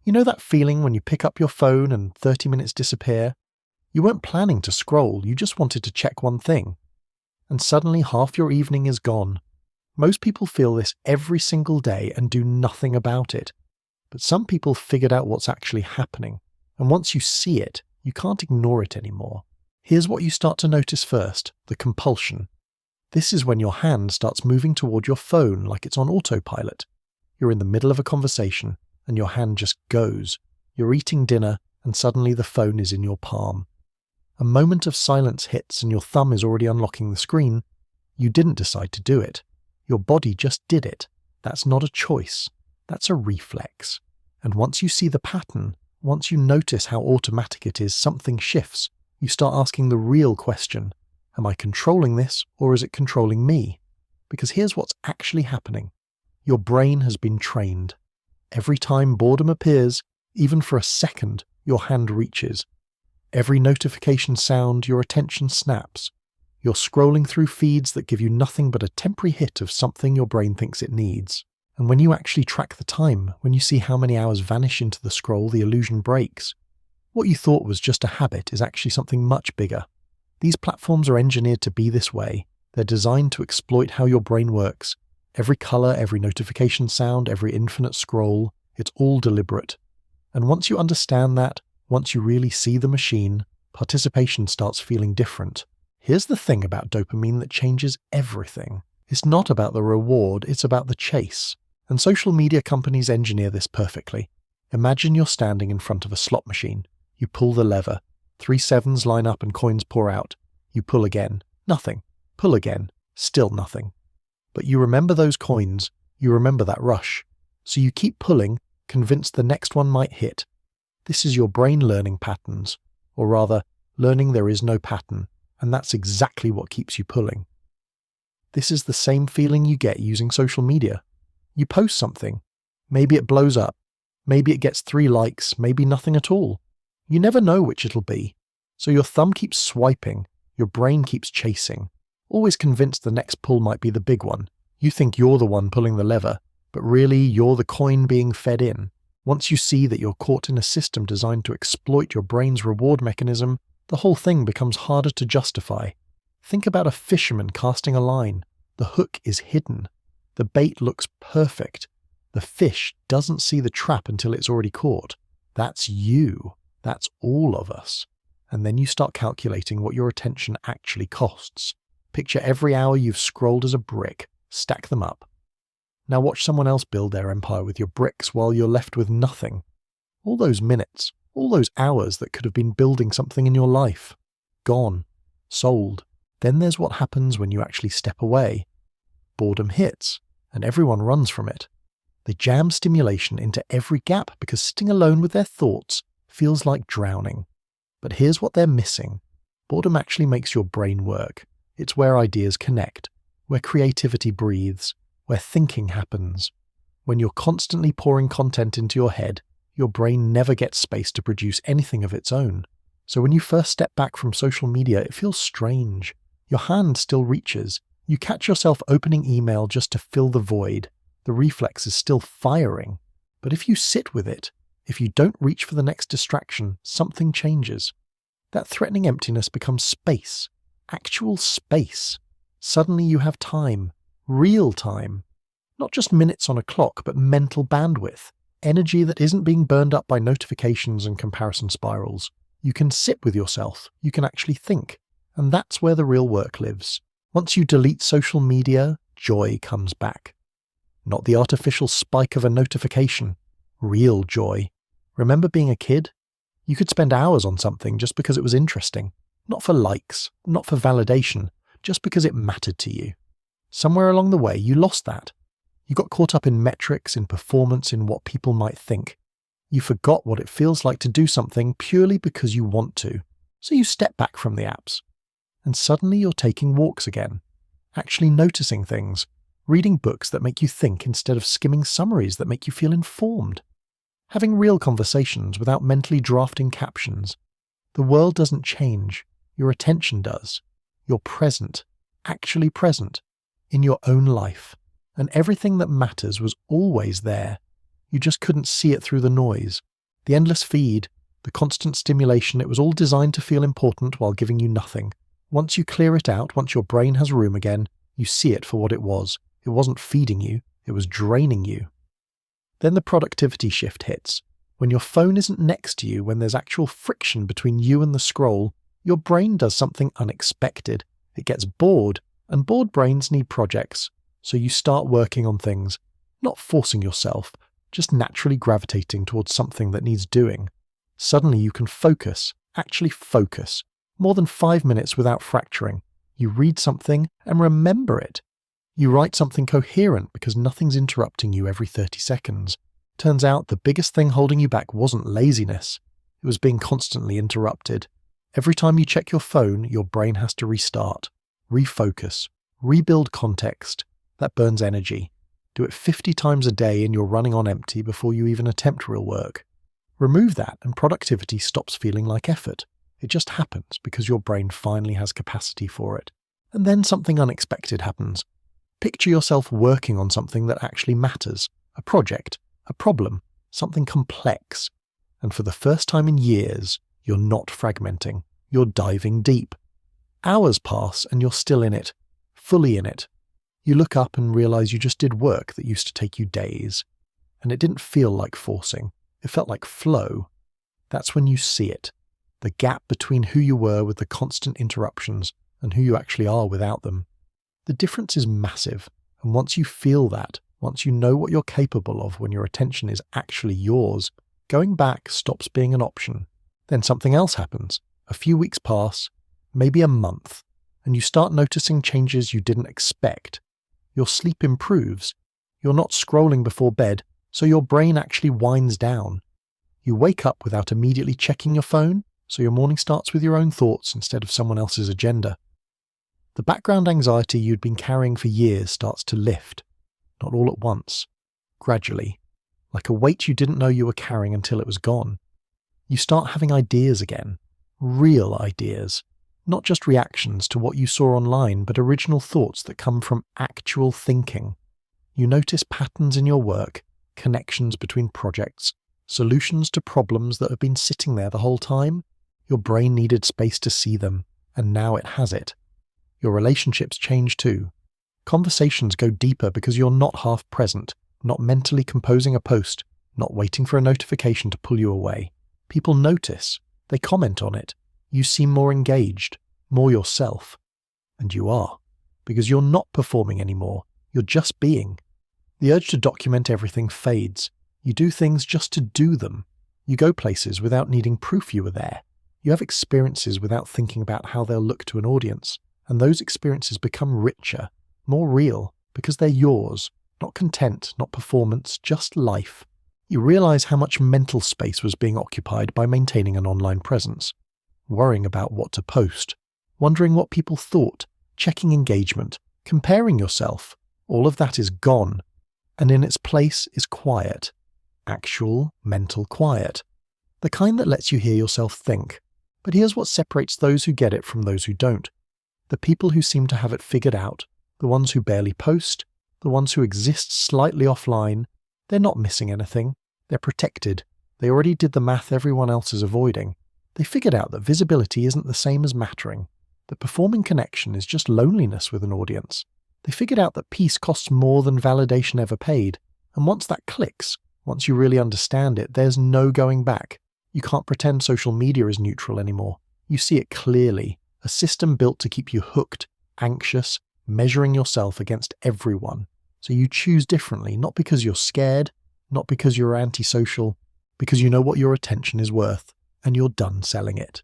You know that feeling when you pick up your phone and 30 minutes disappear? You weren't planning to scroll, you just wanted to check one thing. And suddenly half your evening is gone. Most people feel this every single day and do nothing about it. But some people figured out what's actually happening. And once you see it, you can't ignore it anymore. Here's what you start to notice first, the compulsion. This is when your hand starts moving toward your phone like it's on autopilot. You're in the middle of a conversation, and your hand just goes. You're eating dinner, and suddenly the phone is in your palm. A moment of silence hits and your thumb is already unlocking the screen. You didn't decide to do it. Your body just did it. That's not a choice. That's a reflex. And once you see the pattern, once you notice how automatic it is, something shifts. You start asking the real question. Am I controlling this, or is it controlling me? Because here's what's actually happening. Your brain has been trained. Every time boredom appears, even for a second, your hand reaches. Every notification sound, your attention snaps. You're scrolling through feeds that give you nothing but a temporary hit of something your brain thinks it needs. And when you actually track the time, when you see how many hours vanish into the scroll, the illusion breaks. What you thought was just a habit is actually something much bigger. These platforms are engineered to be this way. They're designed to exploit how your brain works. Every color, every notification sound, every infinite scroll, it's all deliberate. And once you understand that, once you really see the machine, participation starts feeling different. Here's the thing about dopamine that changes everything. It's not about the reward, it's about the chase. And social media companies engineer this perfectly. Imagine you're standing in front of a slot machine. You pull the lever. 3 sevens line up and coins pour out. You pull again. Nothing. Pull again. Still nothing. But you remember those coins. You remember that rush. So you keep pulling, convinced the next one might hit. This is your brain learning patterns. Or rather, learning there is no pattern. And that's exactly what keeps you pulling. This is the same feeling you get using social media. You post something. Maybe it blows up. Maybe it gets 3 likes, maybe nothing at all. You never know which it'll be. So your thumb keeps swiping, your brain keeps chasing, always convinced the next pull might be the big one. You think you're the one pulling the lever, but really you're the coin being fed in. Once you see that you're caught in a system designed to exploit your brain's reward mechanism, the whole thing becomes harder to justify. Think about a fisherman casting a line. The hook is hidden. The bait looks perfect. The fish doesn't see the trap until it's already caught. That's you. That's all of us. And then you start calculating what your attention actually costs. Picture every hour you've scrolled as a brick. Stack them up. Now watch someone else build their empire with your bricks while you're left with nothing. All those minutes, all those hours that could have been building something in your life. Gone. Sold. Then there's what happens when you actually step away. Boredom hits, and everyone runs from it. They jam stimulation into every gap because sitting alone with their thoughts feels like drowning. But here's what they're missing. Boredom actually makes your brain work. It's where ideas connect, where creativity breathes, where thinking happens. When you're constantly pouring content into your head, your brain never gets space to produce anything of its own. So when you first step back from social media, it feels strange. Your hand still reaches. You catch yourself opening email just to fill the void. The reflex is still firing. But if you sit with it, if you don't reach for the next distraction, something changes. That threatening emptiness becomes space. Actual space. Suddenly you have time. Real time. Not just minutes on a clock, but mental bandwidth. Energy that isn't being burned up by notifications and comparison spirals. You can sit with yourself. You can actually think. And that's where the real work lives. Once you delete social media, joy comes back. Not the artificial spike of a notification. Real joy. Remember being a kid? You could spend hours on something just because it was interesting. Not for likes, not for validation, just because it mattered to you. Somewhere along the way, you lost that. You got caught up in metrics, in performance, in what people might think. You forgot what it feels like to do something purely because you want to. So you step back from the apps. And suddenly you're taking walks again. Actually noticing things. Reading books that make you think instead of skimming summaries that make you feel informed. Having real conversations without mentally drafting captions. The world doesn't change. Your attention does. You're present. Actually present. In your own life. And everything that matters was always there. You just couldn't see it through the noise. The endless feed, the constant stimulation, it was all designed to feel important while giving you nothing. Once you clear it out, once your brain has room again, you see it for what it was. It wasn't feeding you, it was draining you. Then the productivity shift hits. When your phone isn't next to you, when there's actual friction between you and the scroll, your brain does something unexpected. It gets bored, and bored brains need projects. So you start working on things, not forcing yourself, just naturally gravitating towards something that needs doing. Suddenly you can focus, actually focus, more than 5 minutes without fracturing. You read something and remember it. You write something coherent because nothing's interrupting you every 30 seconds. Turns out the biggest thing holding you back wasn't laziness. It was being constantly interrupted. Every time you check your phone, your brain has to restart, refocus, rebuild context. That burns energy. Do it 50 times a day and you're running on empty before you even attempt real work. Remove that and productivity stops feeling like effort. It just happens because your brain finally has capacity for it. And then something unexpected happens. Picture yourself working on something that actually matters, a project, a problem, something complex. And for the first time in years, you're not fragmenting, you're diving deep. Hours pass and you're still in it, fully in it. You look up and realize you just did work that used to take you days. And it didn't feel like forcing, it felt like flow. That's when you see it, the gap between who you were with the constant interruptions and who you actually are without them. The difference is massive, and once you feel that, once you know what you're capable of when your attention is actually yours, going back stops being an option. Then something else happens. A few weeks pass, maybe a month, and you start noticing changes you didn't expect. Your sleep improves. You're not scrolling before bed, so your brain actually winds down. You wake up without immediately checking your phone, so your morning starts with your own thoughts instead of someone else's agenda. The background anxiety you'd been carrying for years starts to lift. Not all at once, gradually, like a weight you didn't know you were carrying until it was gone. You start having ideas again, real ideas, not just reactions to what you saw online, but original thoughts that come from actual thinking. You notice patterns in your work, connections between projects, solutions to problems that have been sitting there the whole time. Your brain needed space to see them, and now it has it. Your relationships change too. Conversations go deeper because you're not half present, not mentally composing a post, not waiting for a notification to pull you away. People notice. They comment on it. You seem more engaged, more yourself. And you are, because you're not performing anymore. You're just being. The urge to document everything fades. You do things just to do them. You go places without needing proof you were there. You have experiences without thinking about how they'll look to an audience. And those experiences become richer, more real, because they're yours, not content, not performance, just life. You realize how much mental space was being occupied by maintaining an online presence, worrying about what to post, wondering what people thought, checking engagement, comparing yourself. All of that is gone, and in its place is quiet, actual mental quiet, the kind that lets you hear yourself think. But here's what separates those who get it from those who don't. The people who seem to have it figured out, the ones who barely post, the ones who exist slightly offline, they're not missing anything. They're protected. They already did the math everyone else is avoiding. They figured out that visibility isn't the same as mattering, that performing connection is just loneliness with an audience. They figured out that peace costs more than validation ever paid, and once that clicks, once you really understand it, there's no going back. You can't pretend social media is neutral anymore. You see it clearly, a system built to keep you hooked, anxious, measuring yourself against everyone. So you choose differently, not because you're scared, not because you're antisocial, because you know what your attention is worth, and you're done selling it.